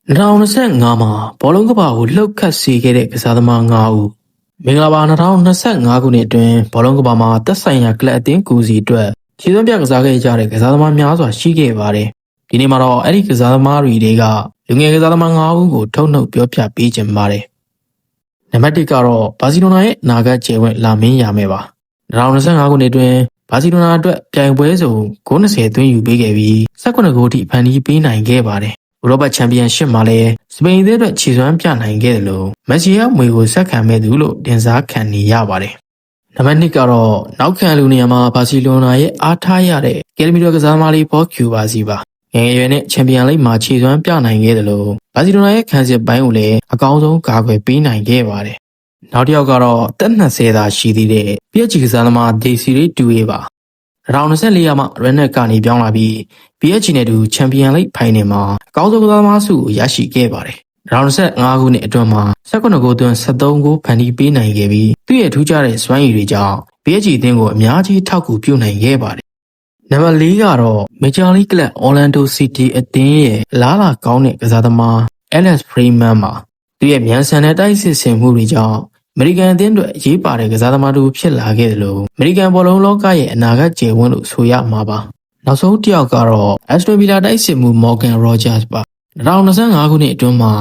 2025မှာဘောလုံးကမ္ဘာကိုလှုပ်ခတ်စေခဲ့တဲ့ကစားသမား9ဦးမင်္ဂလာပါ2025ခုနှစ်အတွင်းဘောလုံးကမ္ဘာမှာသက်ဆိုင်ရာကလပ်အသင်းကိုစီအတွက်ခြေစွမ်းပြကစားခဲ့ကြတဲ့ကစားသမားများစွာရှိခဲ့ပါတယ်။ဒီနေ့မှာတော့အဲ့ဒီကစားသမားတွေကလူငယ်ကစားသမား9ဦးကိုထုတ်နှုတ်ပြောပြပေးခြင်းပါတယ်။နံပါတ်1ကတော့ဘာစီလိုနာရဲ့နာဂတ်ကျယ်ဝင့်လာမင်းရမယ်ပါ။2025ခုနှစ်အတွင်းဘာစီလိုနာအတွက်ပြိုင်ပွဲစုံဂိုး20သွင်းယူပေးခဲ့ပြီး18ဂိုးထိဖန်တီးပေးနိုင်ခဲ့ပါတယ်။ဥရောပချန်ပီယံရှစ်မှာလည်းစပိန်အသင်းအတွက်ခြေစွမ်းပြနိုင်ခဲ့တယ်လို့မက်ဆီရဲ့မွေကိုဆက်ခံမဲ့သူလို့တင်စားခံနေရပါတယ်။နံပါတ်2ကတော့နောက်ခံလူနေရာမှာဘာစီလိုနာရဲ့အားထားရတဲ့ကယ်လီမီတော်ကစားသမားလေးပေါ်ကျူပါစီပါ။ငယ်ရွယ်နဲ့ချန်ပီယံလိဂ်မှာခြေစွမ်းပြနိုင်ခဲ့တယ်လို့ဘာစီလိုနာရဲ့ခံစစ်ပိုင်းကိုလည်းအကောင်းဆုံးကာကွယ်ပေးနိုင်ခဲ့ပါတယ်။နောက်တစ်ယောက်ကတော့တက်20သာရှိသေးတဲ့ပြည့်ချီကစားသမားဒေစီရီတူရေးပါ။2024မှာရန်နက်ကနေပြောင်းလာပြီး PSG နဲ့တူချန်ပီယံလိဂ်ဖိုင်နယ်မှာအကောင်းဆုံးကစားသမားစုကိုရရှိခဲ့ပါတယ်။2025ခုနှစ်အတွင်းမှာ18ဂိုးသွင်း73ဂိုးဖန်တီးပေးနိုင်ခဲ့ပြီးသူ့ရဲ့ထူးခြားတဲ့စွမ်းရည်တွေကြောင့် PSG အသင်းကိုအများကြီးထောက်ကူပြုနိုင်ခဲ့ပါတယ်။နံပါတ်4ကတော့မေဂျာလိဂ်ကလပ်အော်လန်ဒိုစီတီအသင်းရဲ့လားလာကောင်းတဲ့ကစားသမား Alex Freeman မှာသူ့ရဲ့မြန်ဆန်တဲ့တိုက်စစ်ဆင်မှုတွေကြောင့်အမေရိကန်အသင်းအတွက်အရေးပါတဲ့ကစားသမားတို့ဖြစ်လာခဲ့တယ်လို့အမေရိကန်ဘောလုံးလောကရဲ့အနာဂတ်ကျယ်ဝန်းလို့ဆိုရမှာပါ။နောက်ဆုံးတစ်ယောက်ကတော့ Aston Villa တိုက်စစ်မှု Morgan Rogers ပါ။2025ခုနှစ်အတွင်းမှာ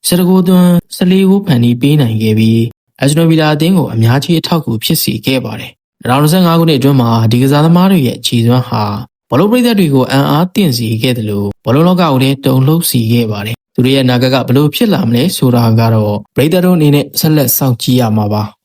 17ဂိုးသွင်း14ဂိုးဖန်တီးပေးနိုင်ခဲ့ပြီး Aston Villa အသင်းကိုအများကြီးအထောက်အကူဖြစ်စေခဲ့ပါတယ်။2025ခုနှစ်အတွင်းမှာဒီကစားသမားတွေရဲ့ခြေစွမ်းဟာဘောလုံးပရိသတ်တွေကိုအံ့အားသင့်စေခဲ့တယ်လို့ဘောလုံးလောကကိုလည်းတုန်လှုပ်စေခဲ့ပါတယ်။သူတို့ရဲ့အနာဂတ်ကဘယ်လိုဖြစ်လာမလဲဆိုတာကတော့ပရိသတ်တို့အနေနဲ့ဆက်လက်စောင့်ကြည့်ရမှာပါ။